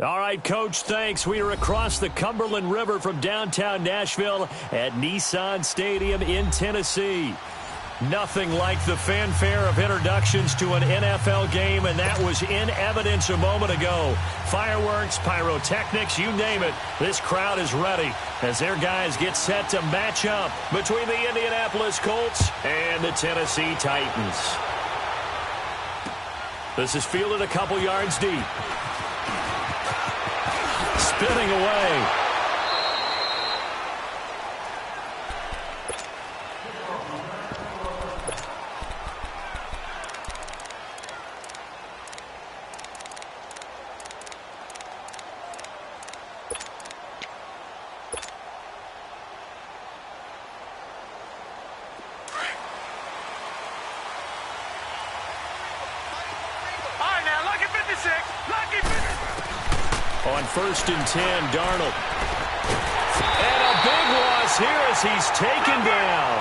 All right, Coach, thanks. We are across the Cumberland River from downtown Nashville at Nissan Stadium in Tennessee. Nothing like the fanfare of introductions to an NFL game, and that was in evidence a moment ago. Fireworks, pyrotechnics, you name it. This crowd is ready as their guys get set to match up between the Indianapolis Colts and the Tennessee Titans. This is fielded a couple yards deep. Spinning away. On 1st and 10, Darnold. And a big loss here as he's taken down.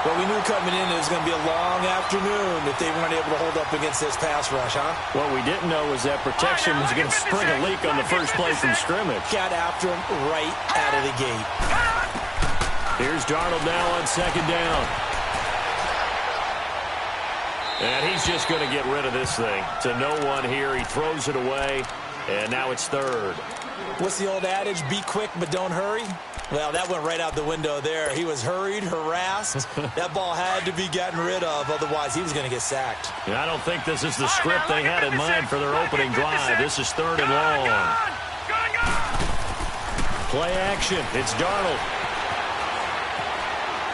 Well, we knew coming in it was going to be a long afternoon if they weren't able to hold up against this pass rush, huh? What we didn't know was that protection was going to spring a leak on the first play from scrimmage. Got after him right out of the gate. Here's Darnold now on 2nd down. And he's just going to get rid of this thing. To no one here. He throws it away. And now it's 3rd. What's the old adage? Be quick, but don't hurry. Well, that went right out the window there. He was hurried, harassed. That ball had to be gotten rid of. Otherwise, he was going to get sacked. I don't think this is the script they had in mind for their opening drive. This is 3rd and long. Play action. It's Darnold.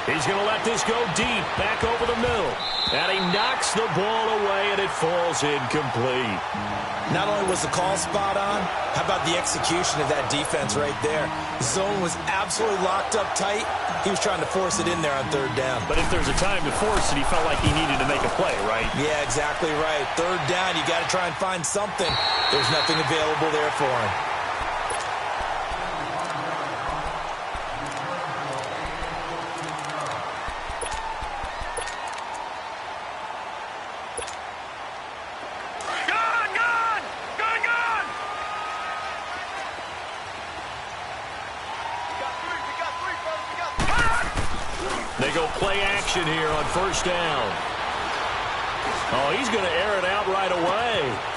He's going to let this go deep, back over the middle. And he knocks the ball away, and it falls incomplete. Not only was the call spot on, how about the execution of that defense right there? The zone was absolutely locked up tight. He was trying to force it in there on 3rd down. But if there's a time to force it, he felt like he needed to make a play, right? Yeah, exactly right. 3rd down, you got to try and find something. There's nothing available there for him. They go play action here on 1st down. Oh, he's going to air it out right away.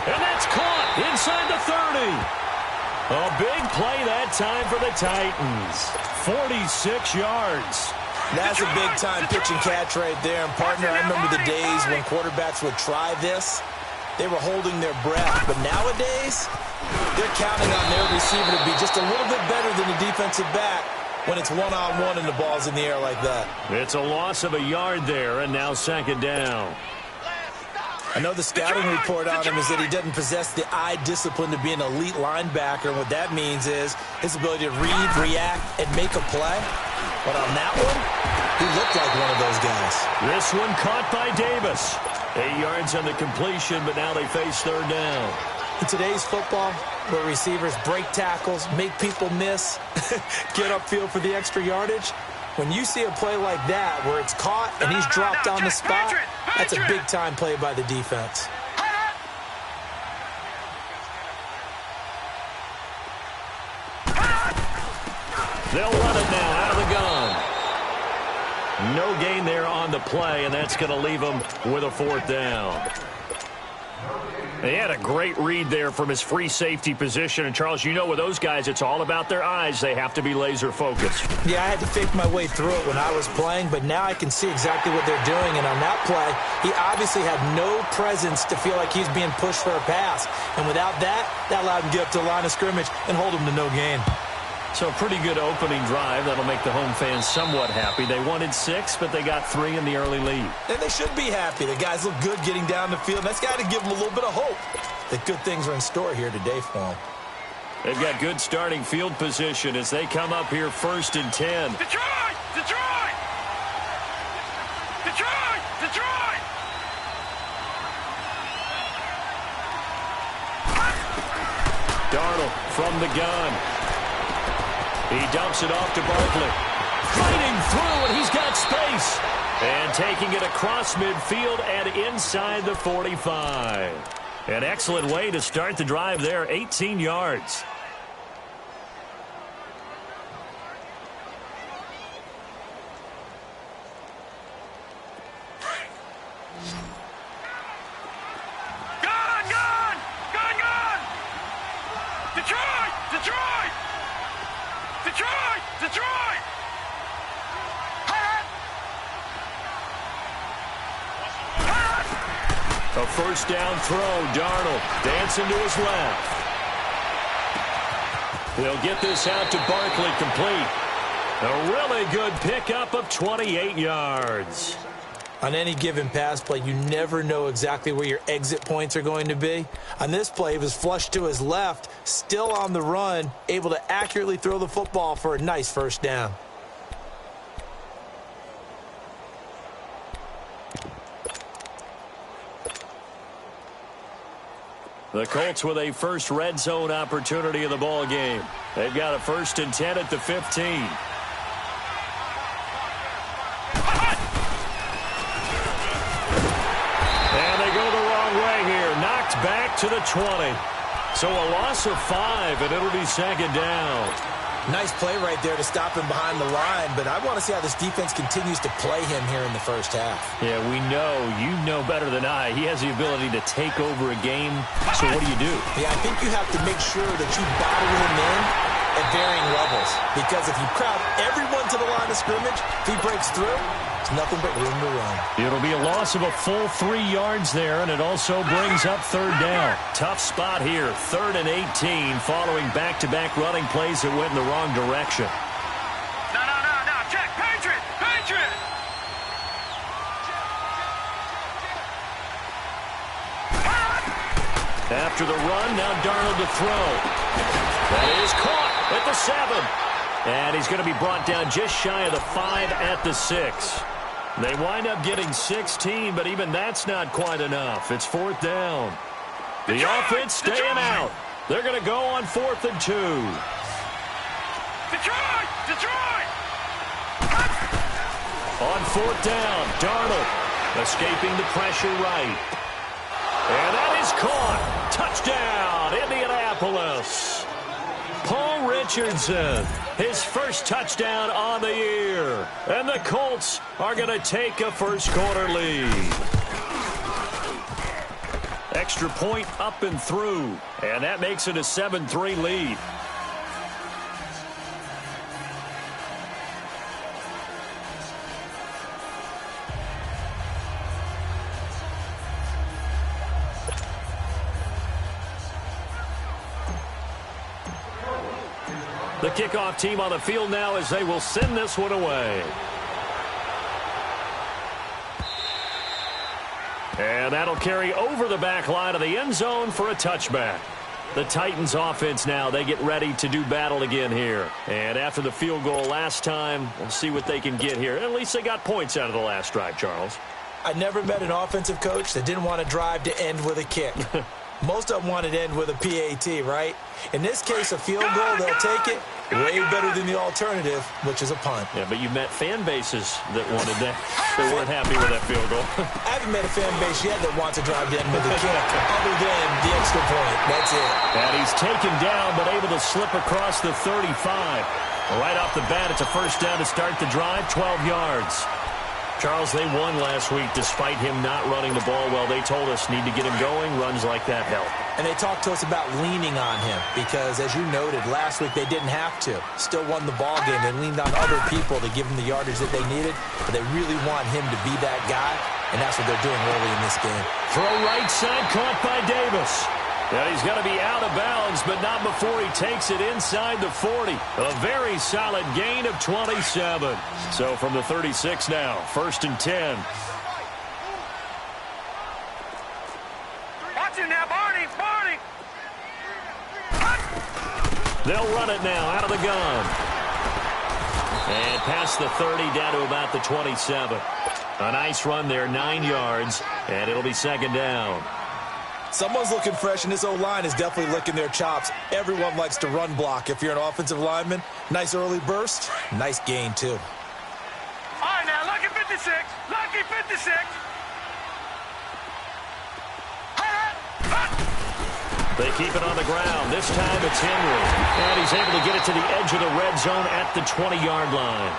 And that's caught inside the 30. A big play that time for the Titans. 46 yards. That's a big-time pitch and catch right there. And, partner, I remember the days when quarterbacks would try this. They were holding their breath. But nowadays, they're counting on their receiver to be just a little bit better than the defensive back when it's one-on-one and the ball's in the air like that. It's a loss of a yard there, and now 2nd down. I know the scouting report on him is that he doesn't possess the eye discipline to be an elite linebacker. And what that means is his ability to read, react, and make a play. But on that one, he looked like one of those guys. This one caught by Davis. 8 yards on the completion, but now they face 3rd down. In today's football, where receivers break tackles, make people miss, get upfield for the extra yardage, when you see a play like that where it's caught and he's dropped on the spot, that's a big-time play by the defense. They'll run it now out of the gun. No gain there on the play, and that's going to leave them with a 4th down. They had a great read there from his free safety position. And, Charles, you know with those guys, it's all about their eyes. They have to be laser-focused. Yeah, I had to fake my way through it when I was playing, but now I can see exactly what they're doing. And on that play, he obviously had no presence to feel like he's being pushed for a pass. And without that, that allowed him to get up to the line of scrimmage and hold him to no gain. So a pretty good opening drive. That'll make the home fans somewhat happy. They wanted 6, but they got 3 in the early lead. And they should be happy. The guys look good getting down the field. That's got to give them a little bit of hope that good things are in store here today for them. They've got good starting field position as they come up here 1st and 10. Detroit! Detroit! Detroit! Detroit! Darnold from the gun. He dumps it off to Barkley. Fighting through, and he's got space. And taking it across midfield and inside the 45. An excellent way to start the drive there, 18 yards. A first down throw. Darnold dancing to his left. They'll get this out to Barkley, complete. A really good pickup of 28 yards. On any given pass play, you never know exactly where your exit points are going to be. On this play, he was flushed to his left, still on the run, able to accurately throw the football for a nice first down. The Colts with a first red zone opportunity in the ball game. They've got a 1st and 10 at the 15. And they go the wrong way here. Knocked back to the 20. So a loss of 5, and it'll be 2nd down. Nice play right there to stop him behind the line, but I want to see how this defense continues to play him here in the first half. Yeah, we know. You know better than I. He has the ability to take over a game. So what do you do? Yeah, I think you have to make sure that you battle him in at varying levels. Because if you crowd everyone to the line of scrimmage, if he breaks through, it's nothing but room to run. It'll be a loss of a full 3 yards there, and it also brings up 3rd down. Tough spot here, 3rd and 18, following back-to-back running plays that went in the wrong direction. No. Check. Patriot. After the run, now Darnold to throw. That is caught at the 7. And he's going to be brought down just shy of the 5 at the 6. They wind up getting 16, but even that's not quite enough. It's 4th down. The offense staying out. They're going to go on 4th and 2. Detroit! On 4th down, Darnold escaping the pressure right. And that is caught. Touchdown, Indianapolis. Paul Richardson, his first touchdown on the year. And the Colts are going to take a first-quarter lead. Extra point up and through. And that makes it a 7-3 lead. The kickoff team on the field now as they will send this one away. And that'll carry over the back line of the end zone for a touchback. The Titans offense now, they get ready to do battle again here. And after the field goal last time, we'll see what they can get here. At least they got points out of the last drive, Charles. I never met an offensive coach that didn't want to drive to end with a kick. Most of them wanted to end with a PAT, right? In this case, a field goal, they'll take it. Way better than the alternative, which is a punt. Yeah, but you met fan bases that wanted that. They weren't happy with that field goal. I haven't met a fan base yet that wants to drive to end with a kick, other than the extra point. That's it. And he's taken down, but able to slip across the 35. Right off the bat, it's a first down to start the drive, 12 yards. Charles, they won last week despite him not running the ball well. They told us need to get him going. Runs like that help. And they talked to us about leaning on him because, as you noted, last week they didn't have to. Still won the ball game. They leaned on other people to give them the yardage that they needed, but they really want him to be that guy, and that's what they're doing early in this game. Throw right side, caught by Davis. And he's going to be out of bounds, but not before he takes it inside the 40. A very solid gain of 27. So from the 36 now, 1st and 10. Watch him now, Barney! They'll run it now out of the gun. And past the 30 down to about the 27. A nice run there, 9 yards, and it'll be 2nd down. Someone's looking fresh, and this O-line is definitely licking their chops. Everyone likes to run block. If you're an offensive lineman, nice early burst, nice gain, too. All right, now, lucky 56. Lucky 56. They keep it on the ground. This time it's Henry. And he's able to get it to the edge of the red zone at the 20-yard line.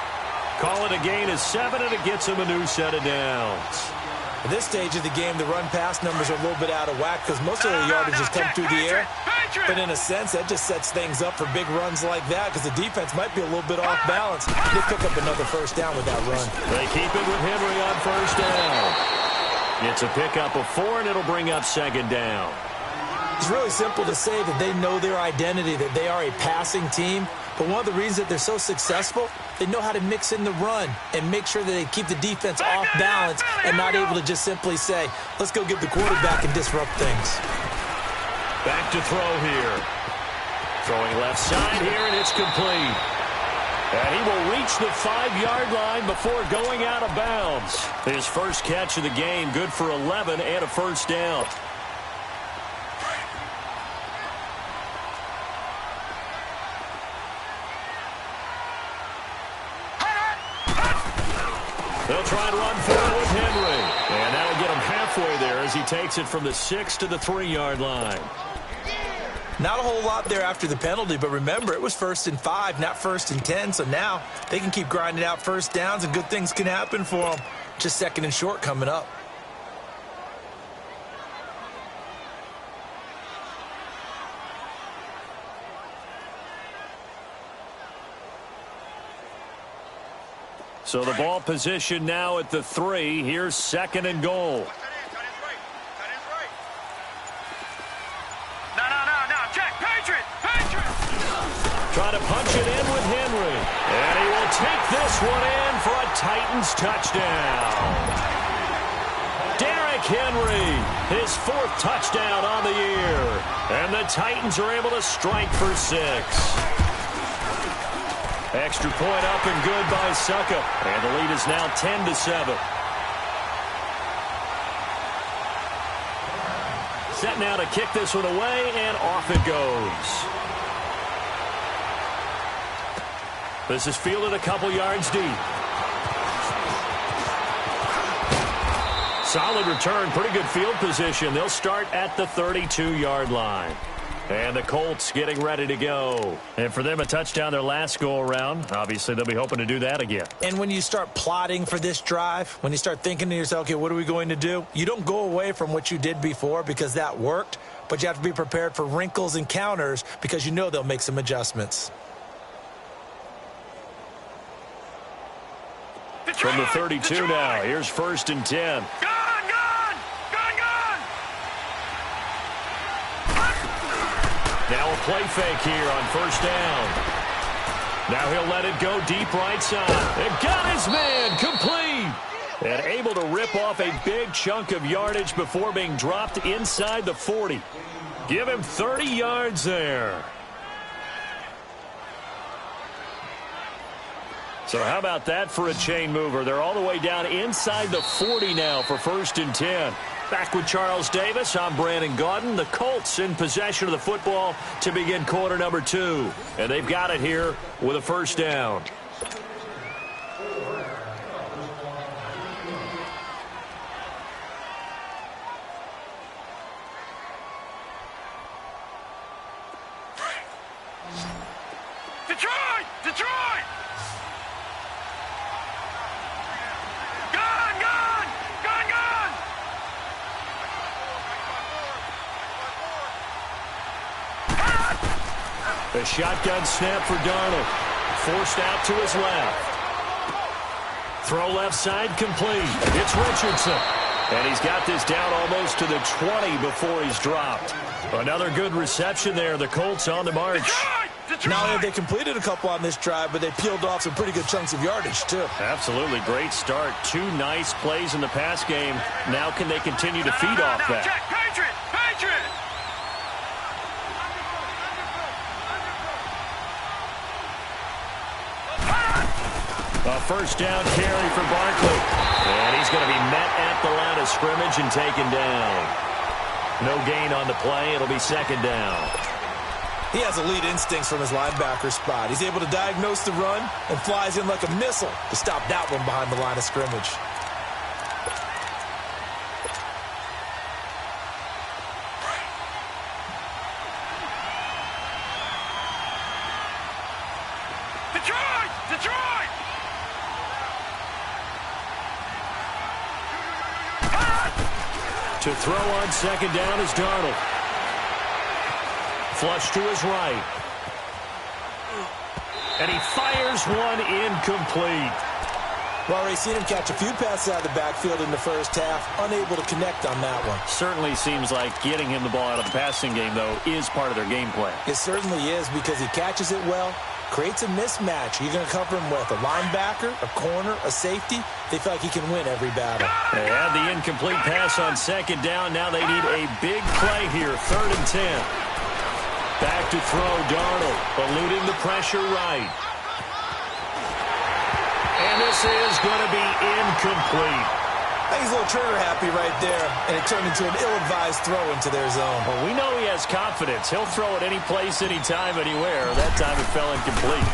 Call it a gain of 7, and it gets him a new set of downs. At this stage of the game, the run-pass numbers are a little bit out of whack because most of the yardage has come through the air. But in a sense, that just sets things up for big runs like that because the defense might be a little bit off balance. They pick up another first down with that run. They keep it with Henry on first down. It's a pickup of 4, and it'll bring up second down. It's really simple to say that they know their identity, that they are a passing team. But one of the reasons that they're so successful, they know how to mix in the run and make sure that they keep the defense off balance and not able to just simply say, let's go get the quarterback and disrupt things. Back to throw here. Throwing left side here, and it's complete. And he will reach the 5-yard line before going out of bounds. His first catch of the game, good for 11 and a first down. They'll try and run forward with Henry. And that'll get him halfway there as he takes it from the 6 to the 3-yard line. Not a whole lot there after the penalty, but remember, it was 1st and 5, not 1st and 10. So now they can keep grinding out first downs and good things can happen for them. Just 2nd and short coming up. So the ball position now at the 3. Here's 2nd and goal. No. Check. Patriot. Try to punch it in with Henry. And he will take this one in for a Titans touchdown. Derrick Henry, his 4th touchdown on the year. And the Titans are able to strike for 6. Extra point up and good by Succop. And the lead is now 10-7. Set now to kick this one away, and off it goes. This is fielded a couple yards deep. Solid return, pretty good field position. They'll start at the 32-yard line. And the Colts getting ready to go. And for them, a touchdown their last go-around. Obviously, they'll be hoping to do that again. And when you start plotting for this drive, when you start thinking to yourself, okay, what are we going to do? You don't go away from what you did before because that worked, but you have to be prepared for wrinkles and counters because you know they'll make some adjustments. From the 32 now, here's 1st and 10. Gone! Now a play fake here on first down. Now he'll let it go deep right side. And got his man complete. And able to rip off a big chunk of yardage before being dropped inside the 40. Give him 30 yards there. So how about that for a chain mover? They're all the way down inside the 40 now for 1st and 10. Back with Charles Davis, I'm Brandon Gaudin. The Colts in possession of the football to begin quarter number 2. And they've got it here with a first down. Detroit! A shotgun snap for Darnold. Forced out to his left. Throw left side complete. It's Richardson. And he's got this down almost to the 20 before he's dropped. Another good reception there. The Colts on the march. Detroit! Not only have they completed a couple on this drive, but they peeled off some pretty good chunks of yardage, too. Absolutely great start. 2 nice plays in the pass game. Now can they continue to feed off that? Check. Patriot! A first down carry for Barkley. And he's going to be met at the line of scrimmage and taken down. No gain on the play. It'll be 2nd down. He has elite instincts from his linebacker spot. He's able to diagnose the run and flies in like a missile to stop that one behind the line of scrimmage. Detroit! Detroit! To throw on second down is Darnold. Flush to his right. And he fires one incomplete. Well, already seen him catch a few passes out of the backfield in the first half. Unable to connect on that one. Certainly seems like getting him the ball out of the passing game, though, is part of their game plan. It certainly is because he catches it well, creates a mismatch. You're going to cover him with a linebacker, a corner, a safety. They feel like he can win every battle. They had the incomplete pass on second down. Now they need a big play here, 3rd and 10. Back to throw, Darnold, eluding the pressure right. And this is going to be incomplete. I think he's a little trigger happy right there, and it turned into an ill-advised throw into their zone. Well, we know he has confidence. He'll throw it any place, anytime, anywhere. That time it fell incomplete.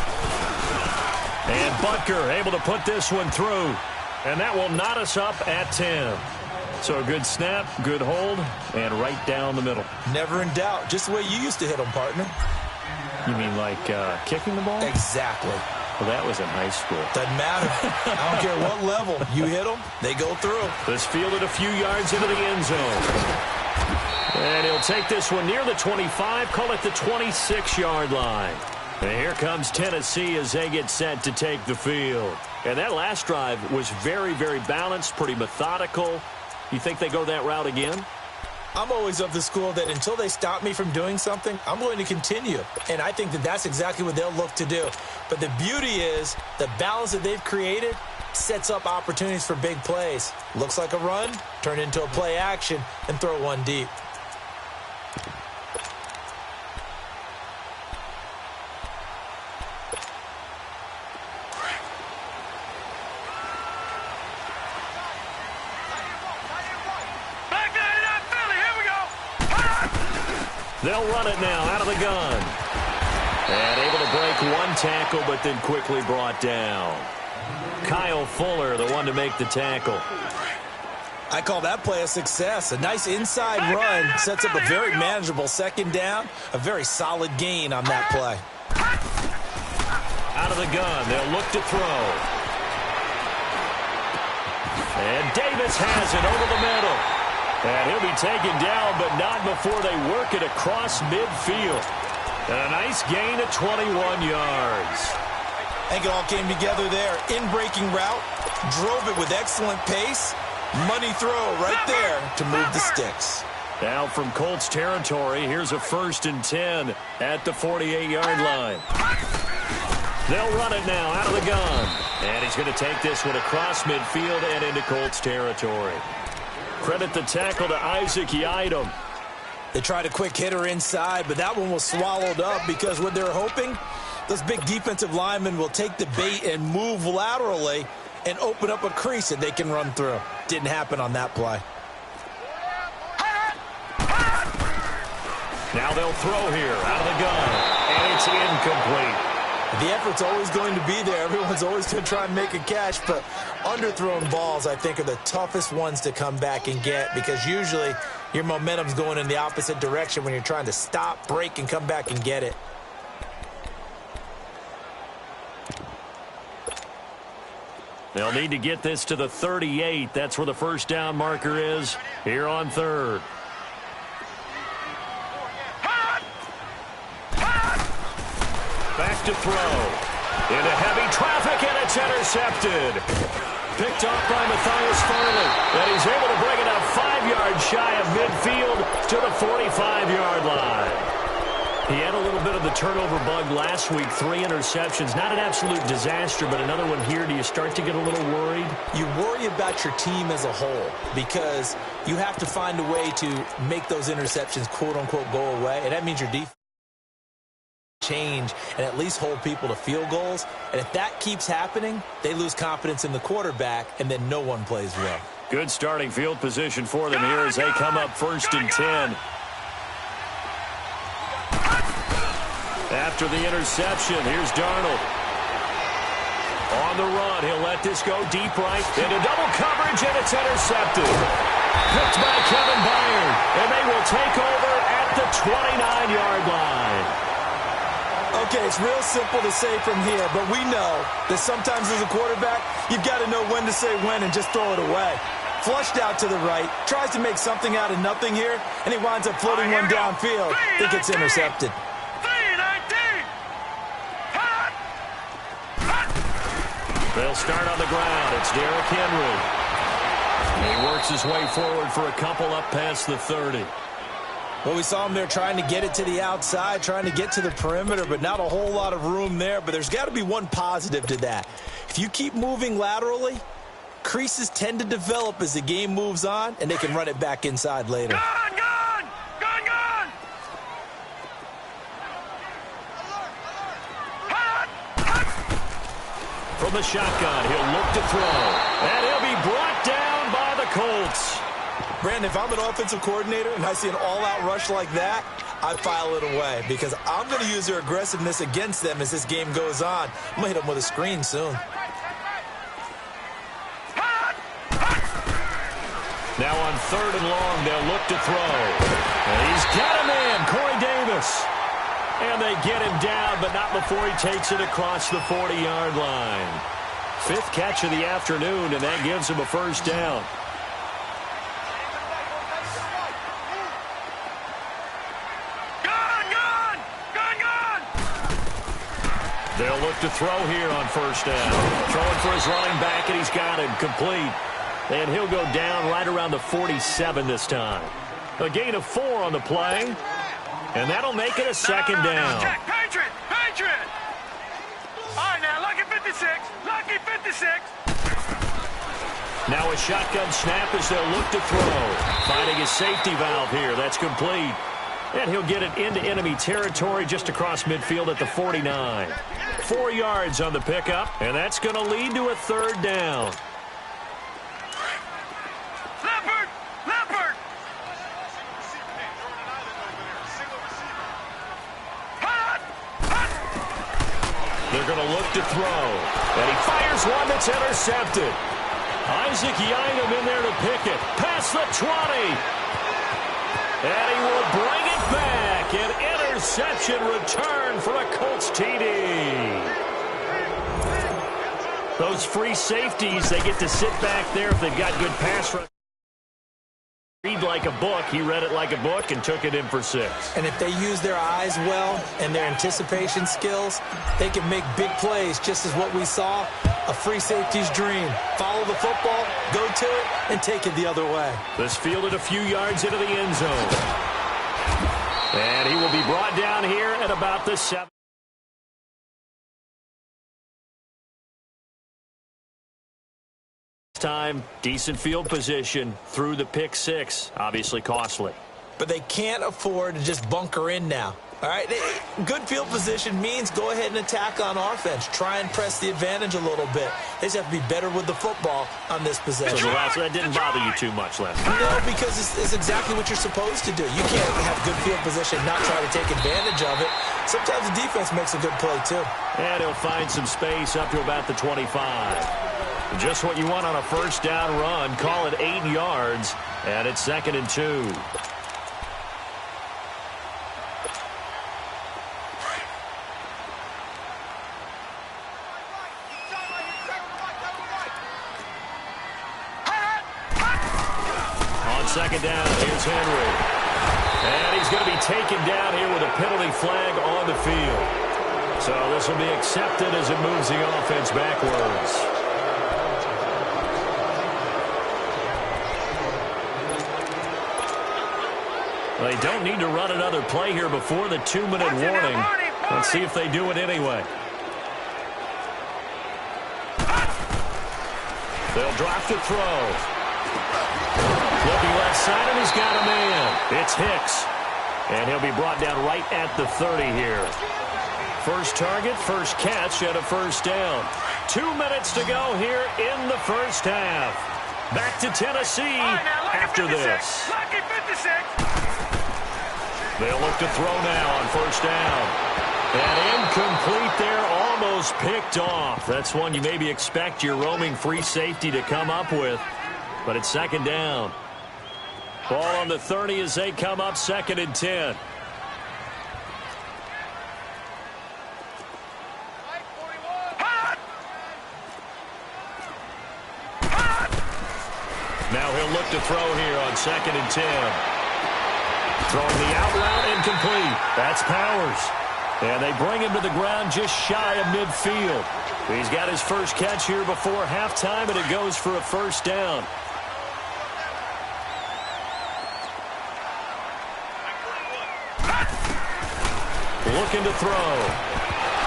And Butker able to put this one through. And that will knot us up at 10. So a good snap, good hold, and right down the middle. Never in doubt. Just the way you used to hit them, partner. You mean like kicking the ball? Exactly. Well, that was in high school. Doesn't matter. I don't care what level. You hit them, they go through. This fielded a few yards into the end zone. And he'll take this one near the 25, call it the 26-yard line. And here comes Tennessee as they get set to take the field. And that last drive was very, very balanced, pretty methodical. You think they go that route again? I'm always of the school that until they stop me from doing something, I'm going to continue. And I think that that's exactly what they'll look to do. But the beauty is the balance that they've created sets up opportunities for big plays. Looks like a run, turn into a play action, and throw one deep. They'll run it now out of the gun. And able to break one tackle, but then quickly brought down. Kyle Fuller, the one to make the tackle. I call that play a success. A nice inside run sets up a very manageable second down. A very solid gain on that play. Out of the gun, they'll look to throw. And Davis has it over the middle. And he'll be taken down, but not before they work it across midfield. And a nice gain of 21 yards. I think it all came together there. In-breaking route, drove it with excellent pace. Money throw right there to move the sticks. Now from Colts territory, here's a 1st and 10 at the 48-yard line. They'll run it now out of the gun. And he's going to take this one across midfield and into Colts territory. Credit the tackle to Isaac Yiadom. They tried a quick hitter inside, but that one was swallowed up because what they're hoping, those big defensive linemen will take the bait and move laterally and open up a crease that they can run through. Didn't happen on that play. Now they'll throw here out of the gun, and it's incomplete. The effort's always going to be there. Everyone's always going to try and make a catch, but underthrown balls, I think, are the toughest ones to come back and get because usually your momentum's going in the opposite direction when you're trying to stop, break, and come back and get it. They'll need to get this to the 38. That's where the first down marker is here on 3rd. Back to throw. Into heavy traffic, and it's intercepted. Picked off by Matthias Farley. And he's able to bring it up 5 yards shy of midfield to the 45-yard line. He had a little bit of the turnover bug last week, 3 interceptions. Not an absolute disaster, but another one here. Do you start to get a little worried? You worry about your team as a whole because you have to find a way to make those interceptions, quote-unquote, go away. And that means your defense change and at least hold people to field goals. And if that keeps happening, they lose confidence in the quarterback, and then no one plays well. Good starting field position for them here as they come up 1st and 10. After the interception, here's Darnold. On the run, he'll let this go deep right. Into double coverage, and it's intercepted. Picked by Kevin Byard, and they will take over at the 29-yard line. Okay, it's real simple to say from here, but we know that sometimes as a quarterback, you've got to know when to say when and just throw it away. Flushed out to the right, tries to make something out of nothing here, and he winds up floating one downfield. I think it's intercepted. They'll start on the ground. It's Derrick Henry. He works his way forward for a couple up past the 30. Well, we saw him there trying to get it to the outside, trying to get to the perimeter, but not a whole lot of room there. But there's got to be one positive to that. If you keep moving laterally, creases tend to develop as the game moves on, and they can run it back inside later. Gone, gone! Gone, gone! From the shotgun, he'll look to throw. And he'll be brought down by the Colts. Brandon, if I'm an offensive coordinator and I see an all-out rush like that, I file it away because I'm going to use their aggressiveness against them as this game goes on. I'm going to hit them with a screen soon. Now on 3rd and long, they'll look to throw. And he's got a man, Corey Davis. And they get him down, but not before he takes it across the 40-yard line. 5th catch of the afternoon, and that gives him a first down. They'll look to throw here on 1st down. Throwing for his running back, and he's got him complete. And he'll go down right around the 47 this time. A gain of 4 on the play. And that'll make it a second down. Check, Patriot! Patriot! All right, now, lucky 56. Lucky 56. Now a shotgun snap as they'll look to throw. Finding his safety valve here. That's complete. And he'll get it into enemy territory just across midfield at the 49. 4 yards on the pickup, and that's going to lead to a 3rd down. Leopard! Leopard! They're going to look to throw. And he fires one that's intercepted. Isaac Yianum in there to pick it. Past the 20. And he will bring it back. An interception return for a Colts TD. Those free safeties, they get to sit back there if they've got good pass rush. Read like a book. He read it like a book and took it in for 6. And if they use their eyes well and their anticipation skills, they can make big plays, just as what we saw, a free safety's dream. Follow the football, go to it, and take it the other way. This fielded a few yards into the end zone. And he will be brought down here at about the 7. Time, decent field position through the pick 6. Obviously costly. But they can't afford to just bunker in now. All right, good field position means go ahead and attack on offense. Try and press the advantage a little bit. They just have to be better with the football on this possession. So that didn't bother you too much, Les? No, because it's exactly what you're supposed to do. You can't have good field position, not try to take advantage of it. Sometimes the defense makes a good play, too. And he'll find some space up to about the 25. Just what you want on a 1st down run. Call it 8 yards, and it's 2nd and 2. On 2nd down, here's Henry. And he's going to be taken down here with a penalty flag on the field. So this will be accepted as it moves the offense backwards. They don't need to run another play here before the 2-minute warning. Let's see if they do it anyway. They'll drop to throw. Looking left side, and he's got a man. It's Hicks. And he'll be brought down right at the 30 here. First target, first catch, and a 1st down. 2 minutes to go here in the 1st half. Back to Tennessee after this. Lucky 56. They'll look to throw now on 1st down. And incomplete there, almost picked off. That's one you maybe expect your roaming free safety to come up with. But it's 2nd down. Ball on the 30 as they come up 2nd and 10. Now he'll look to throw here on 2nd and 10. Throwing the out route incomplete. That's Powers. And they bring him to the ground just shy of midfield. He's got his first catch here before halftime, and it goes for a first down. Looking to throw.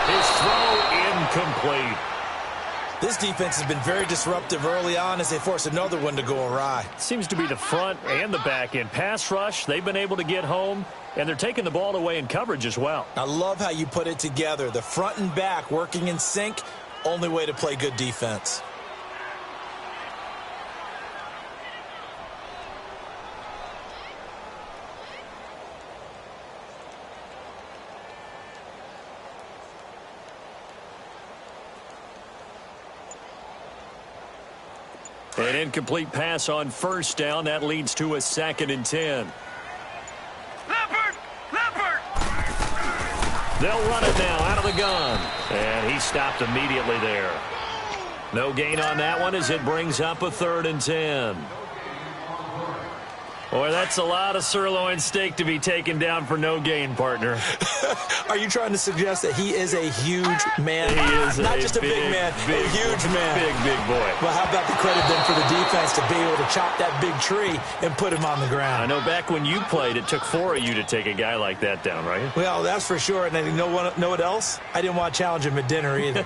His throw incomplete. This defense has been very disruptive early on as they force another one to go awry. Seems to be the front and the back end. Pass rush, they've been able to get home, and they're taking the ball away in coverage as well. I love how you put it together. The front and back working in sync, only way to play good defense. An incomplete pass on first down. That leads to a 2nd and 10. Leopard! Leopard! They'll run it now out of the gun. And he stopped immediately there. No gain on that one as it brings up a 3rd and 10. Boy, that's a lot of sirloin steak to be taken down for no gain, partner. Are you trying to suggest that he is a huge man? He is not just a big man, a huge man. Big boy. Well, how about the credit then for the defense to be able to chop that big tree and put him on the ground? I know back when you played, it took 4 of you to take a guy like that down, right? Well, that's for sure. And you know what else? I didn't want to challenge him at dinner either.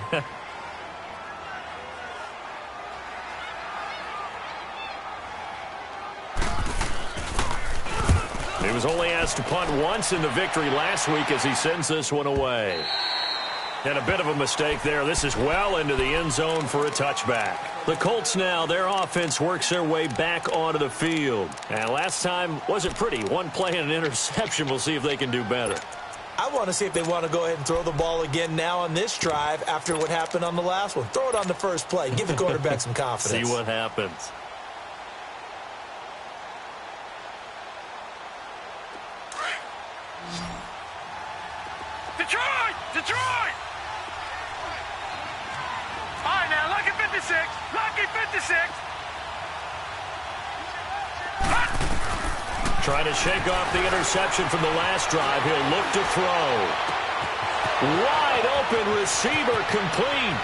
He was only asked to punt once in the victory last week as he sends this one away. And a bit of a mistake there. This is well into the end zone for a touchback. The Colts now, their offense works their way back onto the field. And last time wasn't pretty. One play and an interception. We'll see if they can do better. I want to see if they want to go ahead and throw the ball again now on this drive after what happened on the last one. Throw it on the first play. Give the quarterback some confidence. See what happens. Detroit! Detroit! All right, now, lucky 56. Lucky 56. Trying to shake off the interception from the last drive. He'll look to throw. Wide open receiver complete.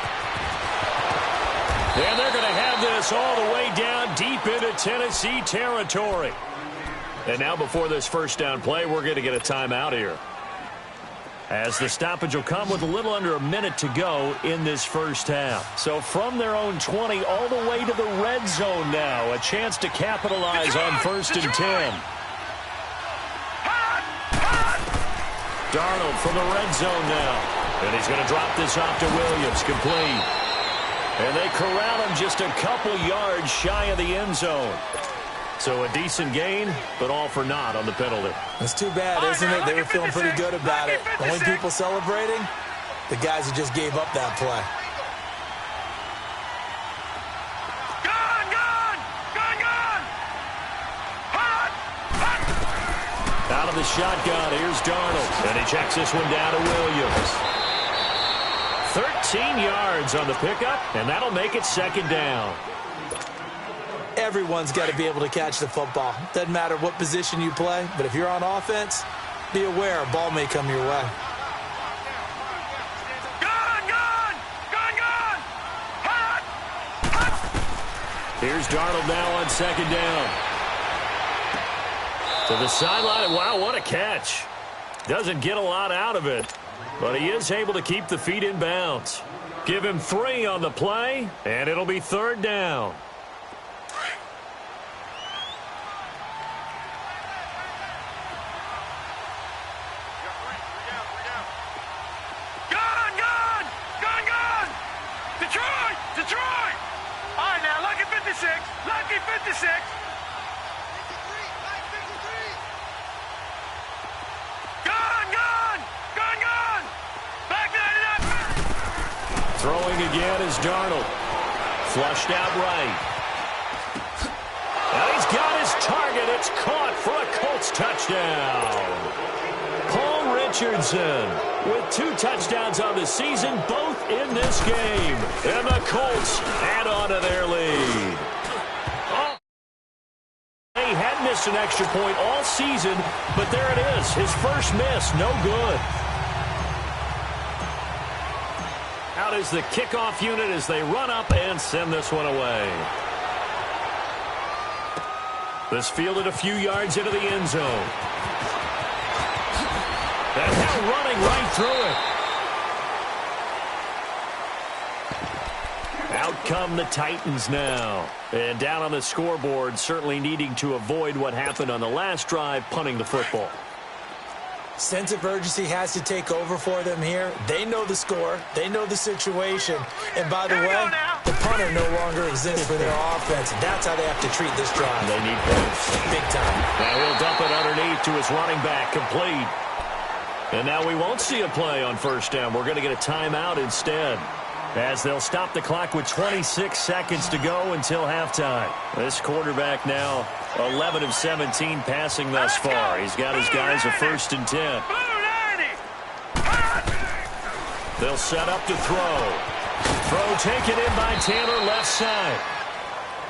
And they're going to have this all the way down deep into Tennessee territory. And now before this first down play, we're going to get a timeout here, as the stoppage will come with a little under a minute to go in this first half. So from their own 20 all the way to the red zone now. A chance to capitalize on 1st and 10. Darnold from the red zone now. And he's going to drop this off to Williams. Complete. And they corral him just a couple yards shy of the end zone. So a decent gain, but all for naught on the penalty. It's too bad, isn't it? They were feeling pretty good about it. The only people celebrating, the guys who just gave up that play. Gone, gone! Gone, gone! Hot! Hot! Out of the shotgun, here's Darnold. And he checks this one down to Williams. 13 yards on the pickup, and that'll make it 2nd down. Everyone's got to be able to catch the football. Doesn't matter what position you play, but if you're on offense, be aware a ball may come your way. Gone, gone! Gone, gone! Hot! Hot! Here's Darnold now on 2nd down. To the sideline. Wow, what a catch. Doesn't get a lot out of it, but he is able to keep the feet in bounds. Give him 3 on the play, and it'll be 3rd down. Gone, gone! Gone, gone! Detroit! Detroit! All right, now, lucky 56. Lucky 56. Gone, gone! Gone, gone! Back 99. Throwing again is Darnold. Flushed out right. Now he's got his target. It's caught for a Colts touchdown. Paul Richardson with 2 touchdowns on the season, both in this game. And the Colts add on to their lead. missed an extra point all season, but there it is. His first miss, no good. Out is the kickoff unit as they run up and send this one away. This fielded a few yards into the end zone. And now running right through it. Out come the Titans now. And down on the scoreboard, certainly needing to avoid what happened on the last drive, punting the football. Sense of urgency has to take over for them here. They know the score. They know the situation. And by the way, the punter no longer exists for their offense. And that's how they have to treat this drive. They need points. Big time. Now he'll dump it underneath to his running back, complete. And now we won't see a play on first down. We're going to get a timeout instead, as they'll stop the clock with 26 seconds to go until halftime. This quarterback now 11 of 17 passing thus far. He's got his guys a 1st and 10. They'll set up to throw. Throw taken in by Taylor, left side.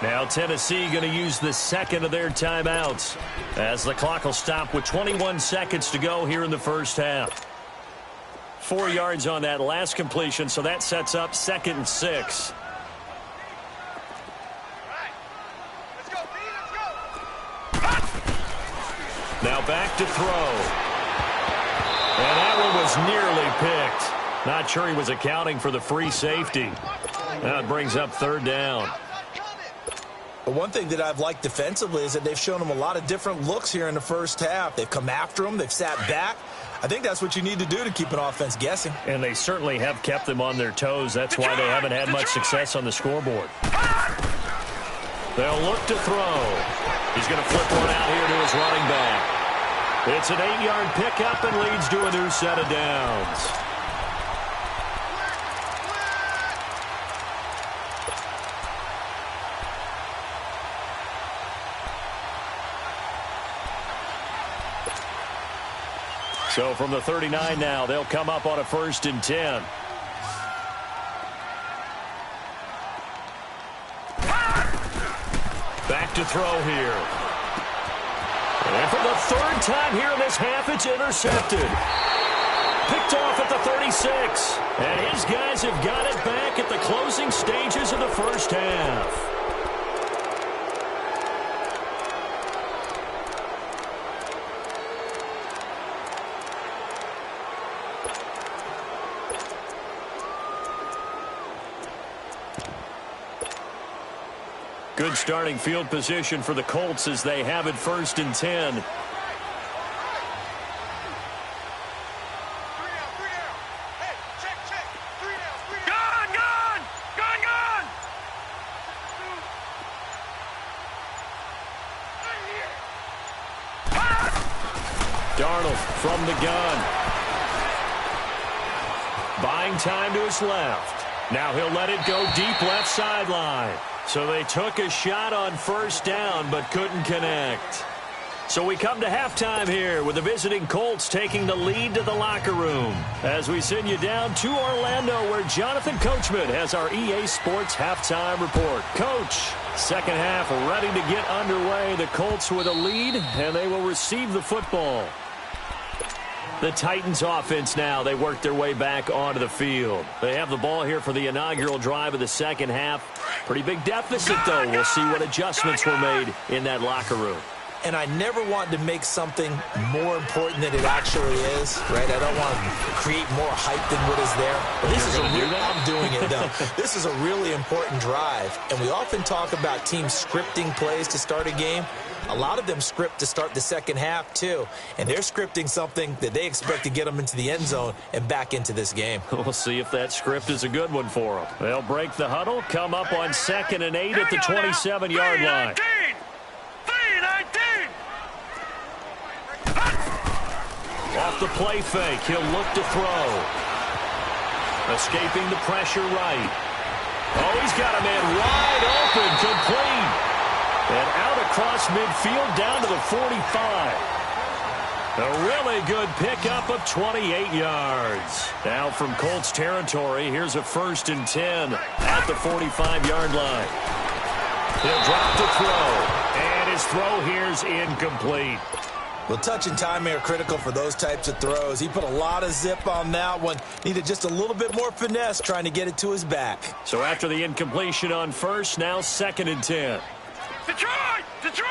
Now Tennessee going to use the second of their timeouts, as the clock will stop with 21 seconds to go here in the first half. 4 yards on that last completion, so that sets up 2nd and 6. Now back to throw. And that one was nearly picked. Not sure he was accounting for the free safety. Now it brings up 3rd down. But one thing that I've liked defensively is that they've shown them a lot of different looks here in the first half. They've come after them. They've sat back. I think that's what you need to do to keep an offense guessing. And they certainly have kept them on their toes. That's why they haven't had much success on the scoreboard. They'll look to throw. He's going to flip one out here to his running back. It's an 8-yard pickup and leads to a new set of downs. So from the 39 now, they'll come up on a 1st and 10. Back to throw here. And for the 3rd time here in this half, it's intercepted. Picked off at the 36. And his guys have got it back at the closing stages of the first half. Good starting field position for the Colts as they have it 1st and 10. Darnold from the gun. Buying time to his left. Now he'll let it go deep left sideline. So they took a shot on 1st down but couldn't connect. So we come to halftime here with the visiting Colts taking the lead to the locker room, as we send you down to Orlando, where Jonathan Coachman has our EA Sports halftime report. Coach, second half ready to get underway. The Colts with a lead, and they will receive the football. The Titans offense now, they work their way back onto the field. They have the ball here for the inaugural drive of the second half. Pretty big deficit, though. We'll see what adjustments were made in that locker room. And I never want to make something more important than it actually is, right? I don't want to create more hype than what is there. But this is I'm doing it, though. This is a really important drive. And we often talk about teams scripting plays to start a game. A lot of them script to start the second half, too. And they're scripting something that they expect to get them into the end zone and back into this game. We'll see if that script is a good one for them. They'll break the huddle, come up on 2nd and 8 at the 27-yard line. Off the play fake, he'll look to throw. Escaping the pressure right. Oh, he's got a man wide open, complete. And out across midfield down to the 45. A really good pickup of 28 yards. Now from Colts territory, here's a 1st and 10 at the 45-yard line. He'll drop to throw. And his throw here's incomplete. Well, touch and timing are critical for those types of throws. He put a lot of zip on that one. Needed just a little bit more finesse trying to get it to his back. So after the incompletion on first, now 2nd and 10. Detroit! Detroit!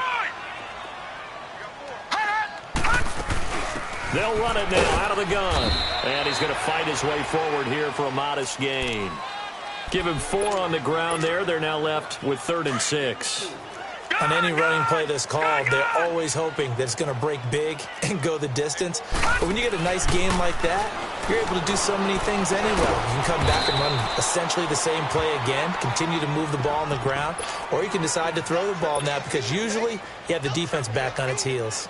They'll run it now out of the gun. And he's going to fight his way forward here for a modest gain. Give him 4 on the ground there. They're now left with 3rd and 6. On any running play that's called, they're always hoping that it's going to break big and go the distance. But when you get a nice game like that, you're able to do so many things anyway. You can come back and run essentially the same play again, continue to move the ball on the ground, or you can decide to throw the ball now because usually you have the defense back on its heels.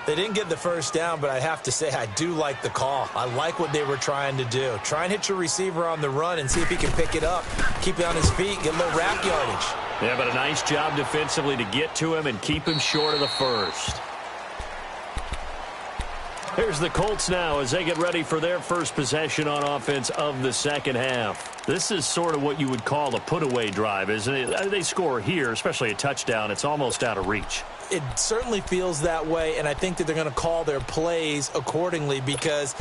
They didn't get the first down, but I have to say I do like the call. I like what they were trying to do. Try and hit your receiver on the run and see if he can pick it up, keep it on his feet, get a little wrap yardage. Yeah, but a nice job defensively to get to him and keep him short of the first. Here's the Colts now as they get ready for their first possession on offense of the second half. This is sort of what you would call a put-away drive, isn't it? They score here, especially a touchdown. It's almost out of reach. It certainly feels that way, and I think that they're going to call their plays accordingly because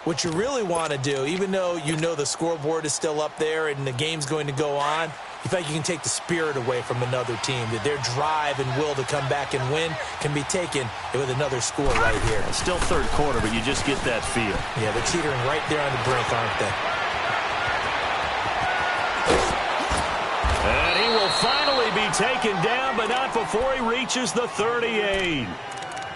what you really want to do, even though you know the scoreboard is still up there and the game's going to go on, you feel like you can take the spirit away from another team, that their drive and will to come back and win can be taken with another score right here. It's still 3rd quarter, but you just get that feel. Yeah, they're teetering right there on the brink, aren't they? And he will finally be taken down, but not before he reaches the 38.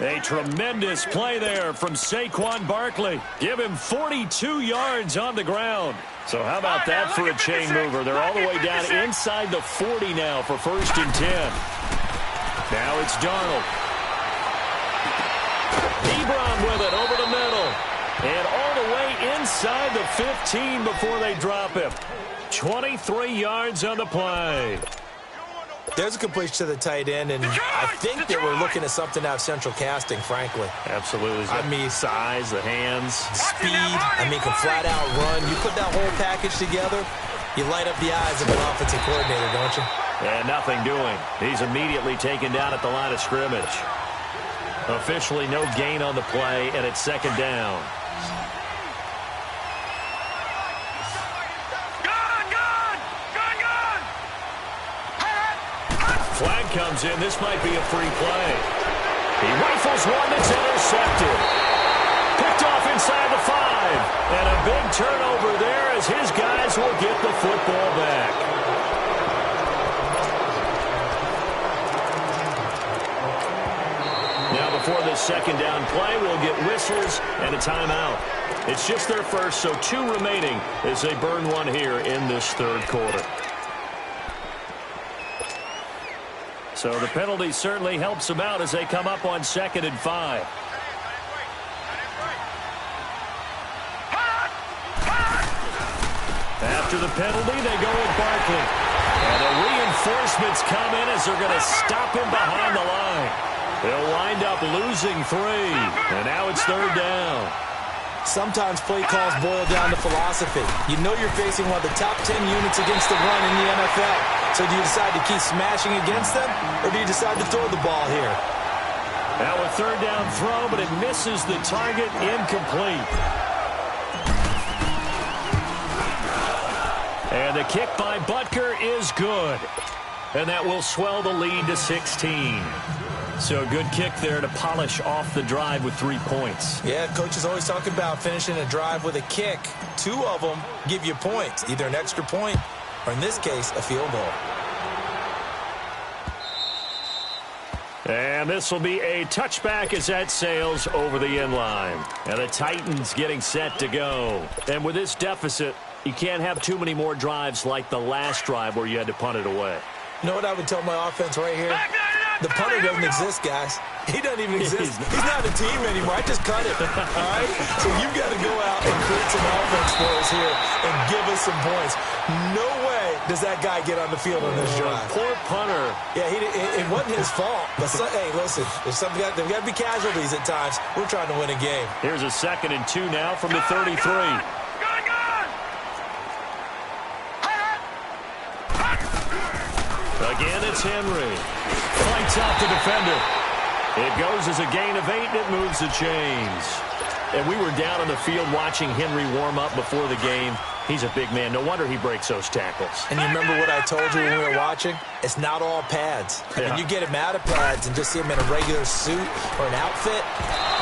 A tremendous play there from Saquon Barkley. Give him 42 yards on the ground. So how about that for a chain mover? They're all the way down inside the 40 now for 1st and 10. Now it's Darnold. Ebron with it over the middle. And all the way inside the 15 before they drop him. 23 yards on the play. There's a completion to the tight end, and I think that we're looking at something out of central casting, frankly. Absolutely. I mean, size, the hands. Speed, I mean, can flat out run. You put that whole package together, you light up the eyes of an offensive coordinator, don't you? And nothing doing. He's immediately taken down at the line of scrimmage. Officially no gain on the play, and it's 2nd down. Flag comes in. This might be a free play. He rifles one that's intercepted. Picked off inside the 5. And a big turnover there as his guys will get the football back. Now before this 2nd down play, we'll get whistles and a timeout. It's just their first, so 2 remaining as they burn one here in this 3rd quarter. So the penalty certainly helps them out as they come up on 2nd and 5. After the penalty, they go with Barkley. And the reinforcements come in as they're going to stop him behind the line. They'll wind up losing 3. And now it's 3rd down. Sometimes play calls boil down to philosophy. You know you're facing one of the top 10 units against the run in the NFL. So do you decide to keep smashing against them, or do you decide to throw the ball here? Now a 3rd down throw, but it misses the target, incomplete. And the kick by Butker is good. And that will swell the lead to 16. So a good kick there to polish off the drive with 3 points. Yeah, coaches always talk about finishing a drive with a kick. 2 of them give you points, either an extra point or, in this case, a field goal. And this will be a touchback as that sails over the end line. And the Titans getting set to go. And with this deficit, you can't have too many more drives like the last drive where you had to punt it away. You know what I would tell my offense right here? The punter doesn't exist, guys. He doesn't even exist. He's not a team anymore. I just cut it. All right? So you've got to go out and create some offense for us here and give us some points. No way does that guy get on the field on this drive. Poor punter. Yeah, it wasn't his fault. But hey, listen, there's got to be casualties at times. We're trying to win a game. Here's a 2nd and 2 now from the 33. Again, it's Henry. Fights out the defender. It goes as a gain of 8, and it moves the chains. And we were down on the field watching Henry warm up before the game. He's a big man. No wonder he breaks those tackles. And you remember what I told you when we were watching? It's not all pads. Yeah. When you get him out of pads and just see him in a regular suit or an outfit,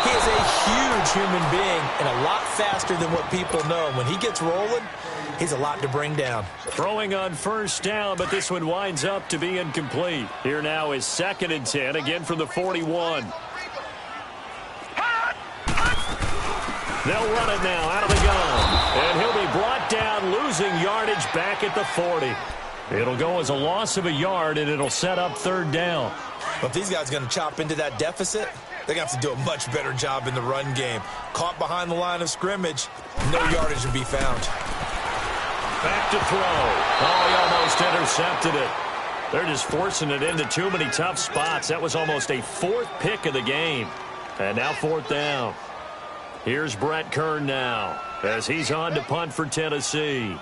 he is a huge human being and a lot faster than what people know. When he gets rolling, he's a lot to bring down. Throwing on first down, but this one winds up to be incomplete. Here now is 2nd and 10, again from the 41. They'll run it now out of the gun. And he'll be brought down, losing yardage back at the 40. It'll go as a loss of a yard, and it'll set up 3rd down. But if these guys are going to chop into that deficit, they're going to have to do a much better job in the run game. Caught behind the line of scrimmage, no yardage will be found. Back to throw. Oh, he almost intercepted it. They're just forcing it into too many tough spots. That was almost a 4th pick of the game. And now 4th down. Here's Brett Kern now as he's on to punt for Tennessee.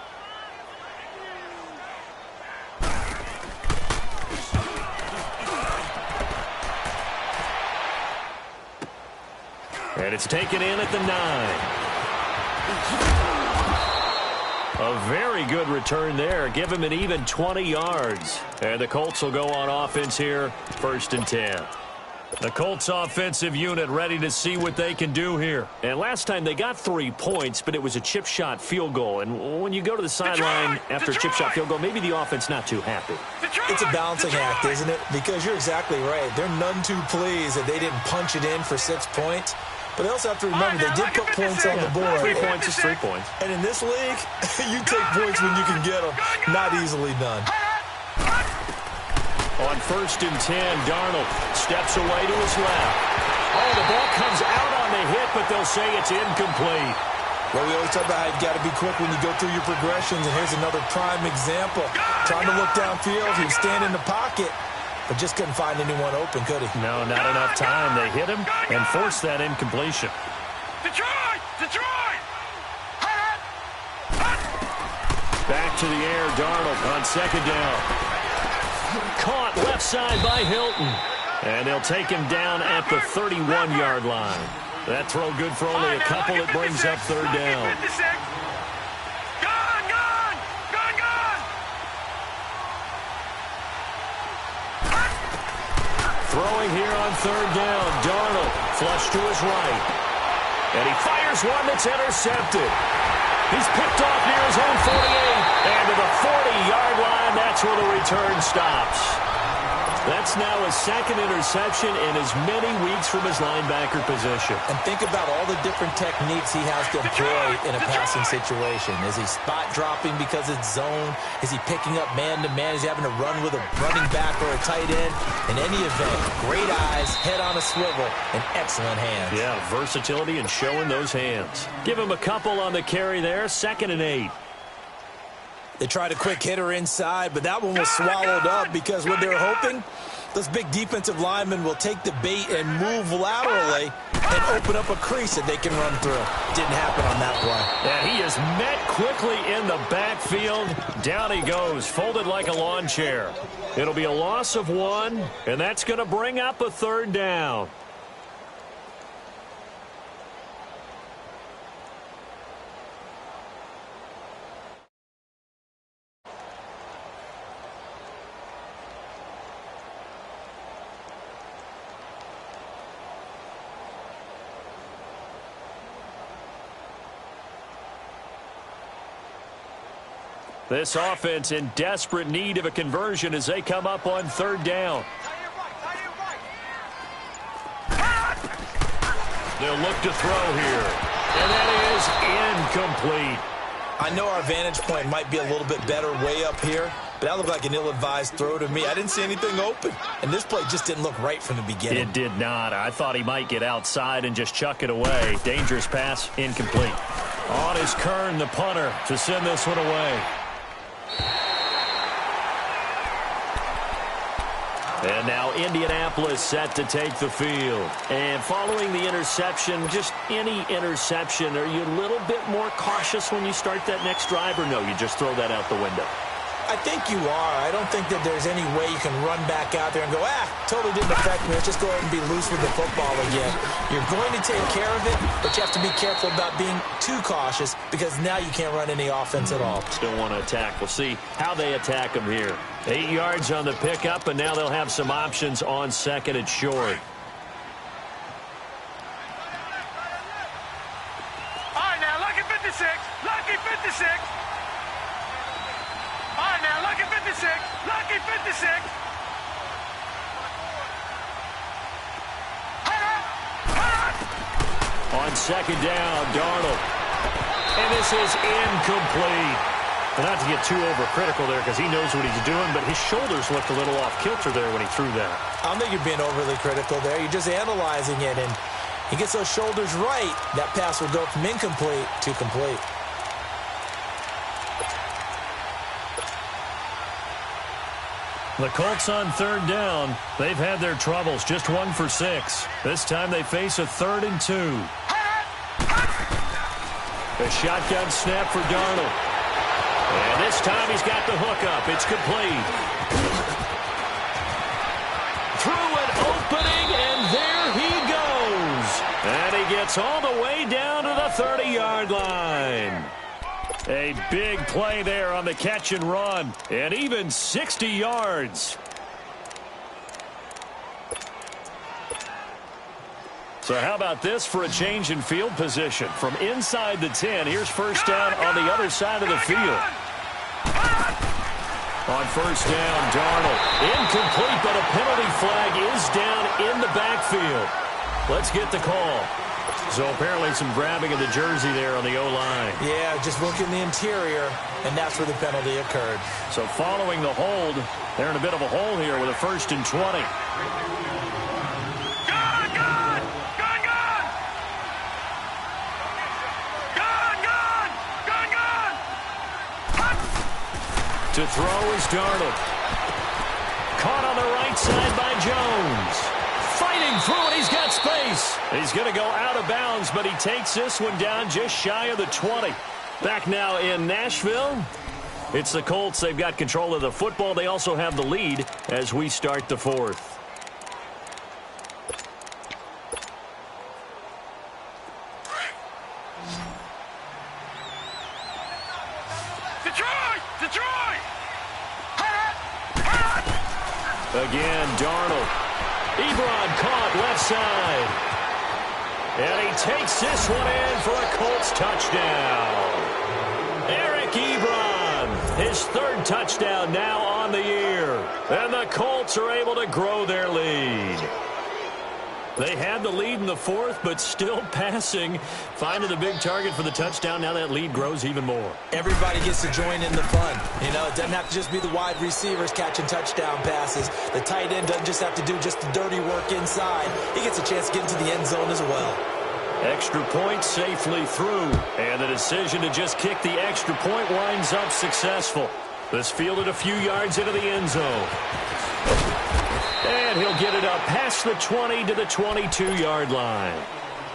And it's taken in at the 9. A very good return there. Give him an even 20 yards. And the Colts will go on offense here, 1st and 10. The Colts offensive unit ready to see what they can do here. And last time they got 3 points, but it was a chip shot field goal. And when you go to the sideline after a chip shot field goal, maybe the offense not too happy. It's a balancing act, isn't it? Because you're exactly right. They're none too pleased that they didn't punch it in for 6 points. But they also have to remember they did put points on the board. 3 points is 3 points. And in this league, you take points when you can get them. Not easily done. On 1st and 10, Darnold steps away to his left. Oh, the ball comes out on the hit, but they'll say it's incomplete. Well, we always talk about how you've got to be quick when you go through your progressions, and here's another prime example. Trying to look downfield, he was standing in the pocket, but just couldn't find anyone open, could he? No, not enough time. They hit him and forced that incompletion. Detroit! Detroit! Back to the air, Darnold on 2nd down. Caught left side by Hilton. And they'll take him down at the 31-yard line. That throw good for only a couple. It brings up 3rd down. Gone, gone! Gone, gone! Throwing here on 3rd down. Darnold flush to his right. And he fires one that's intercepted. He's picked off near his own 48. And to the 40-yard line, that's where the return stops. That's now his 2nd interception in as many weeks from his linebacker position. And think about all the different techniques he has to employ in a passing situation. Is he spot dropping because it's zone? Is he picking up man-to-man? Is he having to run with a running back or a tight end? In any event, great eyes, head on a swivel, and excellent hands. Yeah, versatility and showing those hands. Give him a couple on the carry there, 2nd and 8. They tried a quick hitter inside, but that one was swallowed up because what they were hoping, those big defensive linemen will take the bait and move laterally and open up a crease that they can run through. Didn't happen on that play. Yeah, he is met quickly in the backfield. Down he goes, folded like a lawn chair. It'll be a loss of 1, and that's going to bring up a 3rd down. This offense in desperate need of a conversion as they come up on 3rd down. They'll look to throw here. And that is incomplete. I know our vantage point might be a little bit better way up here, but that looked like an ill-advised throw to me. I didn't see anything open, and this play just didn't look right from the beginning. It did not. I thought he might get outside and just chuck it away. Dangerous pass, incomplete. On is Kern, the punter, to send this one away. And now Indianapolis set to take the field. And following the interception, just any interception, are you a little bit more cautious when you start that next drive, or no, you just throw that out the window? I think you are. I don't think that there's any way you can run back out there and go, totally didn't affect me. Let's just go ahead and be loose with the football again. You're going to take care of it, but you have to be careful about being too cautious because now you can't run any offense at all. Still want to attack. We'll see how they attack them here. 8 yards on the pickup, and now they'll have some options on second and short. All right, now, lucky 56. Lucky 56. All right, now, lucky 56. Lucky 56. On second down, Darnold. And this is incomplete. Well, not to get too overcritical there because he knows what he's doing, but his shoulders looked a little off kilter there when he threw that. I don't think you're being overly critical there. You're just analyzing it, and he gets those shoulders right. That pass will go from incomplete to complete. The Colts on third down. They've had their troubles, just 1 for 6. This time they face a 3rd and 2. A shotgun snap for Darnold. And this time he's got the hook up. It's complete. Through an opening, and there he goes. And he gets all the way down to the 30-yard line. A big play there on the catch and run, and even 60 yards. So how about this for a change in field position? From inside the 10, here's first down on the other side of the field. On first down, Darnold. Incomplete, but a penalty flag is down in the backfield. Let's get the call. So apparently some grabbing of the jersey there on the O-line. Yeah, just look in the interior, and that's where the penalty occurred. So following the hold, they're in a bit of a hole here with a 1st and 20. Gun, gun! Gun, gun! Gun, gun! Gun, gun! To throw is Darnold. Caught on the right side by Jones. Fighting through it, he's got space. He's going to go out of bounds, but he takes this one down just shy of the 20. Back now in Nashville. It's the Colts. They've got control of the football. They also have the lead as we start the 4th. Detroit! Detroit! Again, Darnold. Ebron caught left side. And he takes this one in for a Colts touchdown. Eric Ebron, his 3rd touchdown now on the year. And the Colts are able to grow their lead. They had the lead in the 4th, but still passing. Finding the big target for the touchdown. Now that lead grows even more. Everybody gets to join in the fun. You know, it doesn't have to just be the wide receivers catching touchdown passes. The tight end doesn't just have to do just the dirty work inside. He gets a chance to get into the end zone as well. Extra point safely through. And the decision to just kick the extra point winds up successful. This fielded a few yards into the end zone. And he'll get it up past the 20 to the 22-yard line.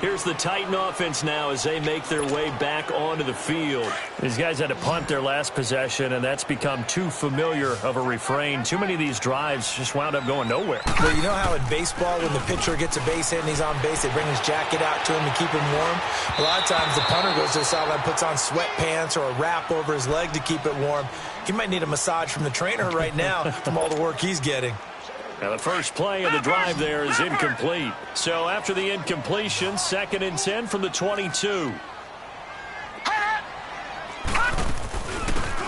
Here's the Titan offense now as they make their way back onto the field. These guys had to punt their last possession, and that's become too familiar of a refrain. Too many of these drives just wound up going nowhere. Well, you know how in baseball when the pitcher gets a base hit and he's on base, they bring his jacket out to him to keep him warm? A lot of times the punter goes to the sideline, puts on sweatpants or a wrap over his leg to keep it warm. He might need a massage from the trainer right now from all the work he's getting. Now the first play of the drive there is incomplete. So after the incompletion, 2nd and 10 from the 22.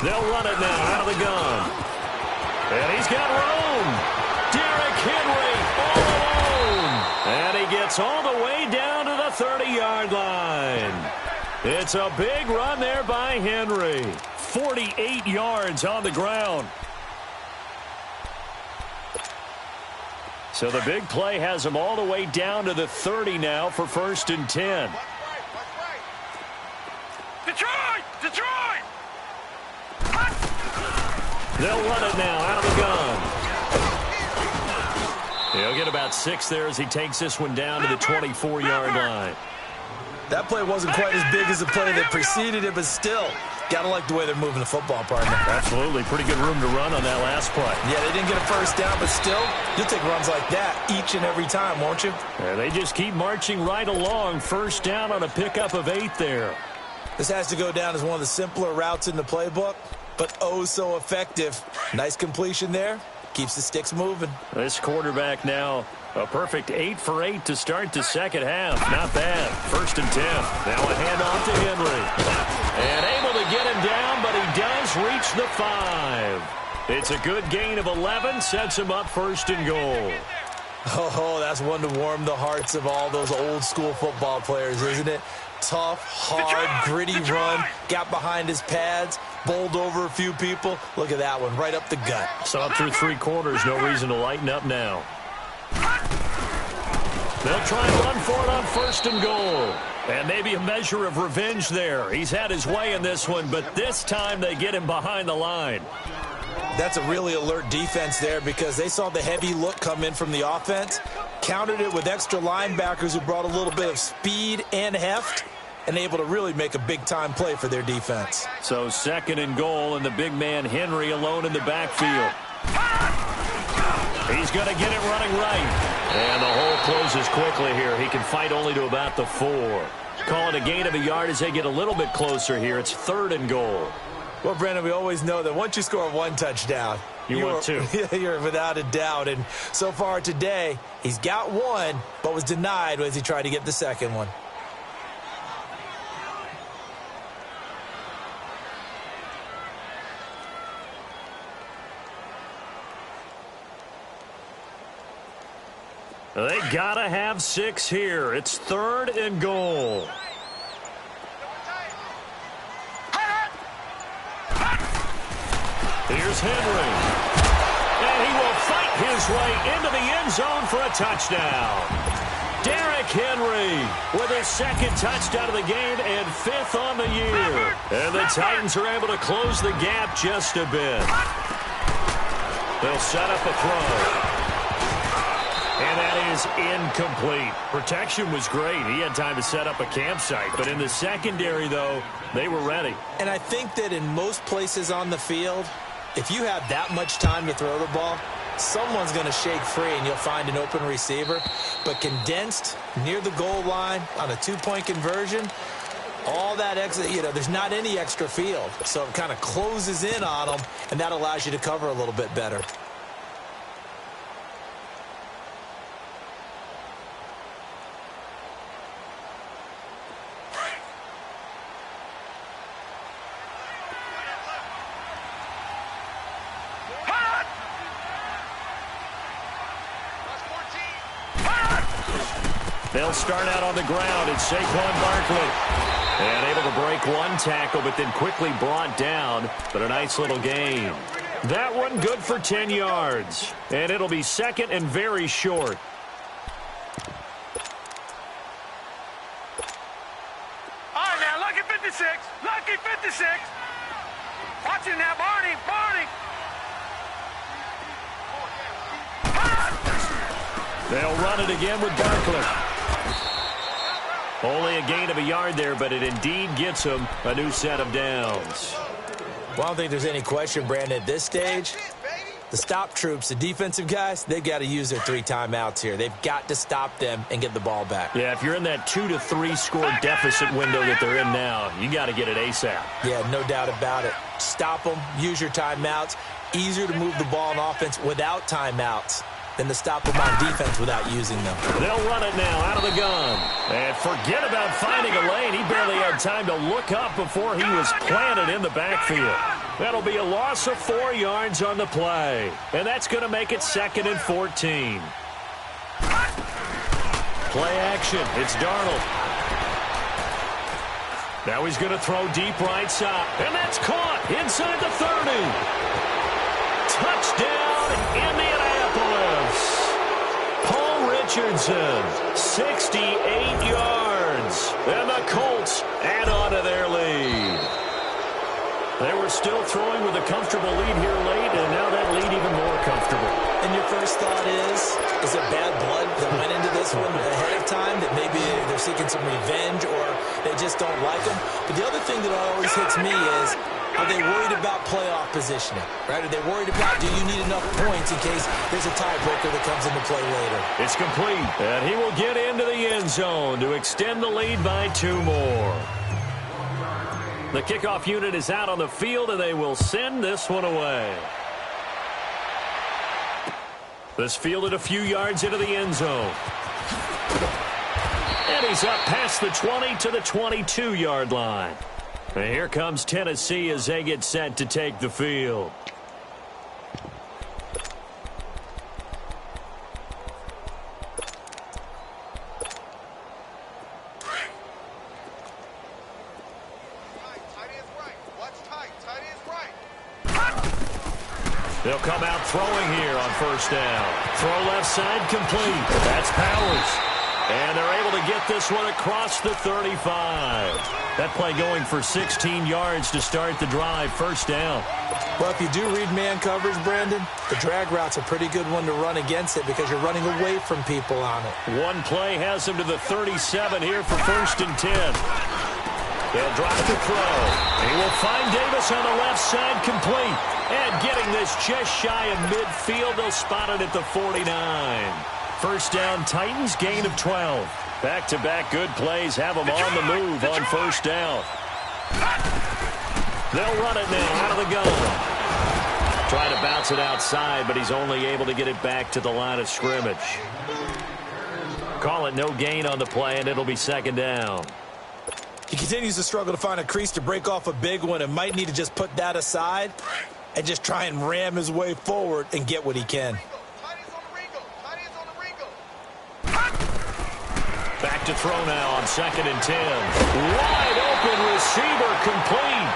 They'll run it now out of the gun. And he's got room. Derrick Henry all alone. And he gets all the way down to the 30-yard line. It's a big run there by Henry. 48 yards on the ground. So the big play has them all the way down to the 30 now for 1st and 10. Detroit! Detroit! They'll run it now out of the gun. He'll get about 6 there as he takes this one down to the 24-yard line. That play wasn't quite as big as the play that preceded it, but still, Gotta like the way they're moving the football, partner. Absolutely. Pretty good room to run on that last play. Yeah, they didn't get a first down, but still, you'll take runs like that each and every time, won't you? And they just keep marching right along. First down on a pickup of 8 there. This has to go down as one of the simpler routes in the playbook, but oh so effective. Nice completion there. Keeps the sticks moving. This quarterback now, a perfect 8 for 8 to start the second half. Not bad. 1st and 10. Now a handoff to Henry. And able to get him down, but he does reach the 5. It's a good gain of 11. Sets him up 1st and goal. Oh, that's one to warm the hearts of all those old school football players, isn't it? Tough, hard, gritty run. Got behind his pads. Bowled over a few people. Look at that one, right up the gut. Saw through 3 quarters. No reason to lighten up now. They'll try and run for it on 1st and goal. And maybe a measure of revenge there. He's had his way in this one, but this time they get him behind the line. That's a really alert defense there because they saw the heavy look come in from the offense, countered it with extra linebackers who brought a little bit of speed and heft, and able to really make a big-time play for their defense. So 2nd and goal, and the big man Henry alone in the backfield. He's going to get it running right. And the hole closes quickly here. He can fight only to about the 4. Call it a gain of a yard as they get a little bit closer here. It's 3rd and goal. Well, Brandon, we always know that once you score 1 touchdown, you want 2. You're without a doubt. And so far today, he's got 1, but was denied as he tried to get the 2nd one. They gotta have 6 here. It's 3rd and goal. Here's Henry. And he will fight his way into the end zone for a touchdown. Derrick Henry with his 2nd touchdown of the game and 5th on the year. And the Titans are able to close the gap just a bit. They'll set up a throw. And that is incomplete. Protection was great. He had time to set up a campsite. But in the secondary, though, they were ready. And I think that in most places on the field, if you have that much time to throw the ball, someone's going to shake free and you'll find an open receiver. But condensed near the goal line on a 2-point conversion, all that extra, there's not any extra field. So it kind of closes in on them, and that allows you to cover a little bit better. They'll start out on the ground. It's Saquon Barkley. And able to break 1 tackle, but then quickly brought down. But a nice little gain. That one good for 10 yards. And it'll be 2nd and very short. All right, now, lucky 56. Lucky 56. Watch it now, Barney. Barney. They'll run it again with Barkley. Only a gain of a yard there, but it indeed gets him a new set of downs. Well, I don't think there's any question, Brandon, at this stage, the stop troops, the defensive guys, they've got to use their 3 timeouts here. They've got to stop them and get the ball back. Yeah, if you're in that 2 to 3 score deficit window that they're in now, you got to get it ASAP. Yeah, no doubt about it. Stop them, use your timeouts. Easier to move the ball on offense without timeouts than to stop them on defense without using them. They'll run it now out of the gun. And forget about finding a lane. He barely had time to look up before he was planted in the backfield. That'll be a loss of 4 yards on the play. And that's going to make it 2nd and 14. Play action. It's Darnold. Now he's going to throw deep right side. And that's caught inside the 30. Touchdown, Indianapolis. Paul Richardson, 68 yards. And the Colts add on to their lead. They were still throwing with a comfortable lead here late, and now that lead even more comfortable. And your first thought is it bad blood that went into this one ahead of time, that maybe they're seeking some revenge or they just don't like them? But the other thing that always hits me is, are they worried about playoff positioning, right? Are they worried about, do you need enough points in case there's a tiebreaker that comes into play later? It's complete, and he will get into the end zone to extend the lead by 2 more. The kickoff unit is out on the field, and they will send this one away. This fielded a few yards into the end zone. And he's up past the 20 to the 22-yard line. And here comes Tennessee as they get set to take the field. They'll come out throwing here on first down. Throw left side complete. That's Powers. And they're able to get this one across the 35. That play going for 16 yards to start the drive. First down. Well, if you do read man coverage, Brandon, the drag route's a pretty good one to run against it because you're running away from people on it. One play has him to the 37 here for first and 10. They'll drop the throw. He will find Davis on the left side complete. And getting this just shy of midfield, they'll spot it at the 49. First down, Titans, gain of 12. Back-to-back good plays have them on the move on first down. They'll run it now out of the gun. Try to bounce it outside, but he's only able to get it back to the line of scrimmage. Call it no gain on the play, and it'll be second down. He continues to struggle to find a crease to break off a big one and might need to just put that aside and just try and ram his way forward and get what he can. Back to throw now on second and 10. Wide open receiver complete.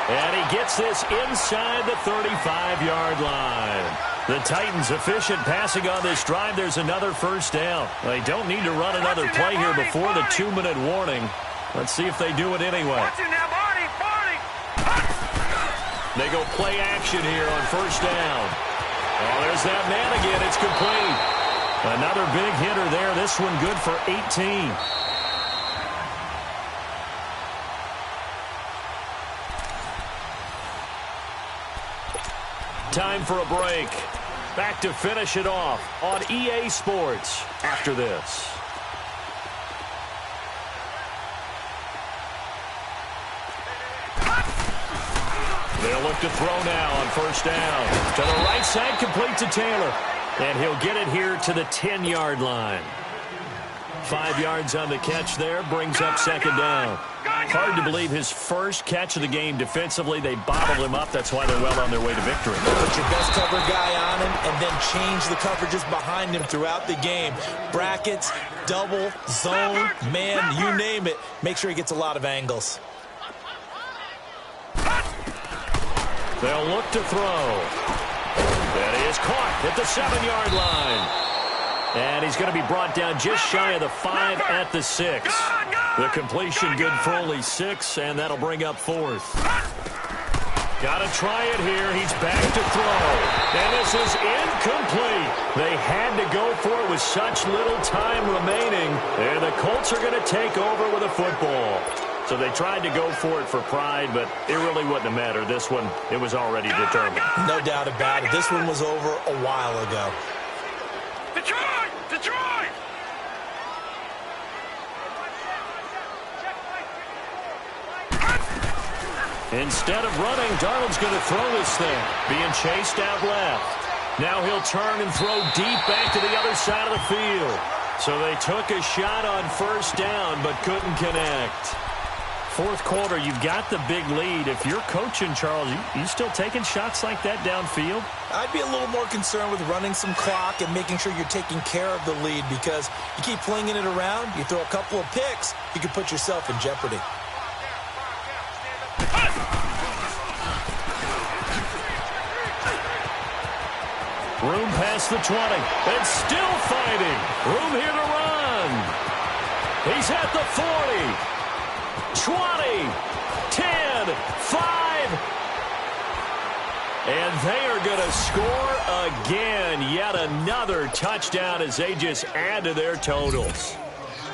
And he gets this inside the 35-yard line. The Titans efficient passing on this drive. There's another first down. They don't need to run another play here before the 2-minute warning. Let's see if they do it anyway. They go play action here on first down. Oh, there's that man again. It's complete. Another big hitter there. This one good for 18. Time for a break. Back to finish it off on EA Sports after this. They'll look to throw now on first down. To the right side, complete to Taylor. And he'll get it here to the 10-yard line. 5 yards on the catch there, brings up second down. Hard to believe his first catch of the game defensively. They bottled him up. That's why they're well on their way to victory. Put your best cover guy on him and then change the coverages behind him throughout the game. Brackets, double, zone, man, you name it. Make sure he gets a lot of angles. They'll look to throw. That is caught at the 7-yard line. And he's going to be brought down just shy of the 5 at the 6. The completion good for only 6, and that'll bring up fourth. Got to try it here. He's back to throw. And this is incomplete. They had to go for it with such little time remaining. And the Colts are going to take over with a football. So they tried to go for it for pride, but it really wouldn't have mattered. This one, it was already determined. No doubt about it. This one was over a while ago. Detroit! Detroit! Instead of running, Darnold's going to throw this thing. Being chased out left. Now he'll turn and throw deep back to the other side of the field. So they took a shot on first down, but couldn't connect. Fourth quarter, you've got the big lead. If you're coaching, Charles, you still taking shots like that downfield? I'd be a little more concerned with running some clock and making sure you're taking care of the lead, because you keep flinging it around, you throw a couple of picks, you can put yourself in jeopardy. Room past the 20. And still fighting. Room here to run. He's at the 40. 20, 10, 5, And they are going to score again. Yet another touchdown as they just add to their totals.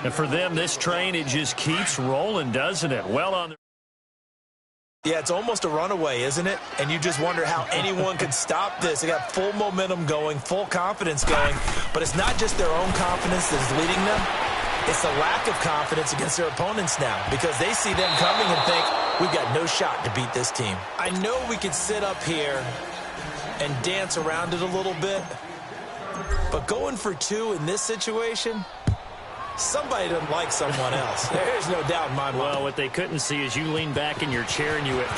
And for them, this train, it just keeps rolling, doesn't it? Well on the... Yeah, it's almost a runaway, isn't it? And you just wonder how anyone could stop this. They got full momentum going, full confidence going. But it's not just their own confidence that's leading them. It's the lack of confidence against their opponents now because they see them coming and think, we've got no shot to beat this team. I know we could sit up here and dance around it a little bit, but going for two in this situation, somebody doesn't like someone else. There's no doubt in my mind. Well, what they couldn't see is you lean back in your chair and you went,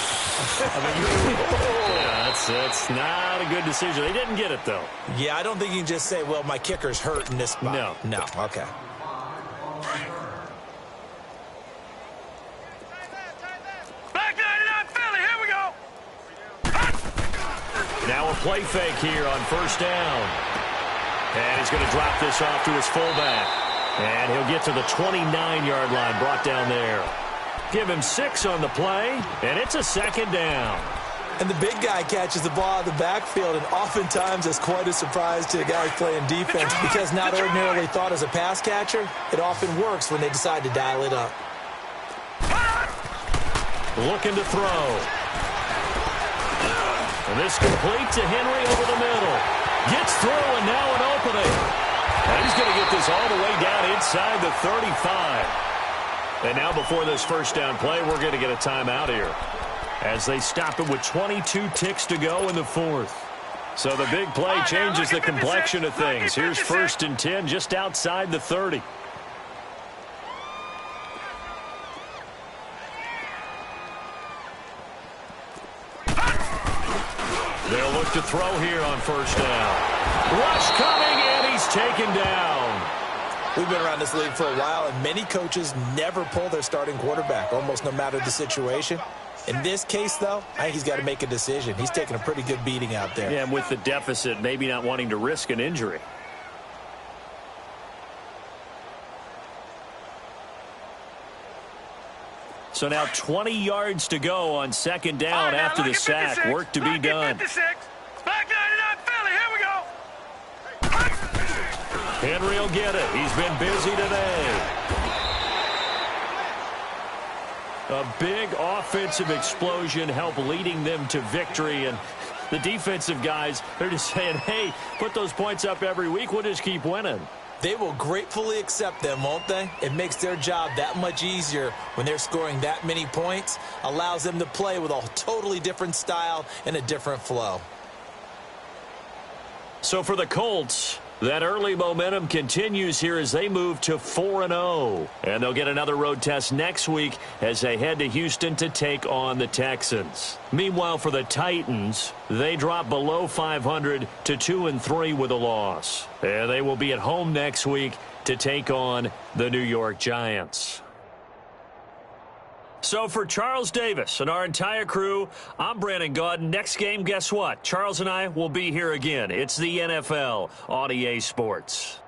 yeah, that's not a good decision. They didn't get it, though. Yeah, I don't think you can just say, well, my kicker's hurt in this spot. No, okay. Now a play fake here on first down. And he's going to drop this off to his fullback. And he'll get to the 29-yard line, brought down there. Give him 6 on the play, and it's a second down. And the big guy catches the ball out of the backfield, and oftentimes it's quite a surprise to the guys playing defense because not ordinarily thought as a pass catcher, it often works when they decide to dial it up. Looking to throw. And this complete to Henry over the middle. Gets through, and now an opening. And he's going to get this all the way down inside the 35. And now before this first down play, we're going to get a timeout here as they stop it with 22 ticks to go in the fourth. So the big play changes the complexion of things. Here's 1st and 10 just outside the 30. They'll look to throw here on first down. Rush coming, and he's taken down. We've been around this league for a while, and many coaches never pull their starting quarterback, almost no matter the situation. In this case, though, I think he's got to make a decision. He's taking a pretty good beating out there. Yeah, and with the deficit, maybe not wanting to risk an injury. So now 20 yards to go on second down after the sack. Work to be done. Henry will get it. He's been busy today. A big offensive explosion helped leading them to victory. And the defensive guys, they're just saying, hey, put those points up every week. We'll just keep winning. They will gratefully accept them, won't they? It makes their job that much easier when they're scoring that many points. Allows them to play with a totally different style and a different flow. So for the Colts, that early momentum continues here as they move to 4-0. And they'll get another road test next week as they head to Houston to take on the Texans. Meanwhile, for the Titans, they drop below 500 to 2-3 with a loss. And they will be at home next week to take on the New York Giants. So for Charles Davis and our entire crew, I'm Brandon Gaudin. Next game, guess what? Charles and I will be here again. It's the NFL on EA Sports.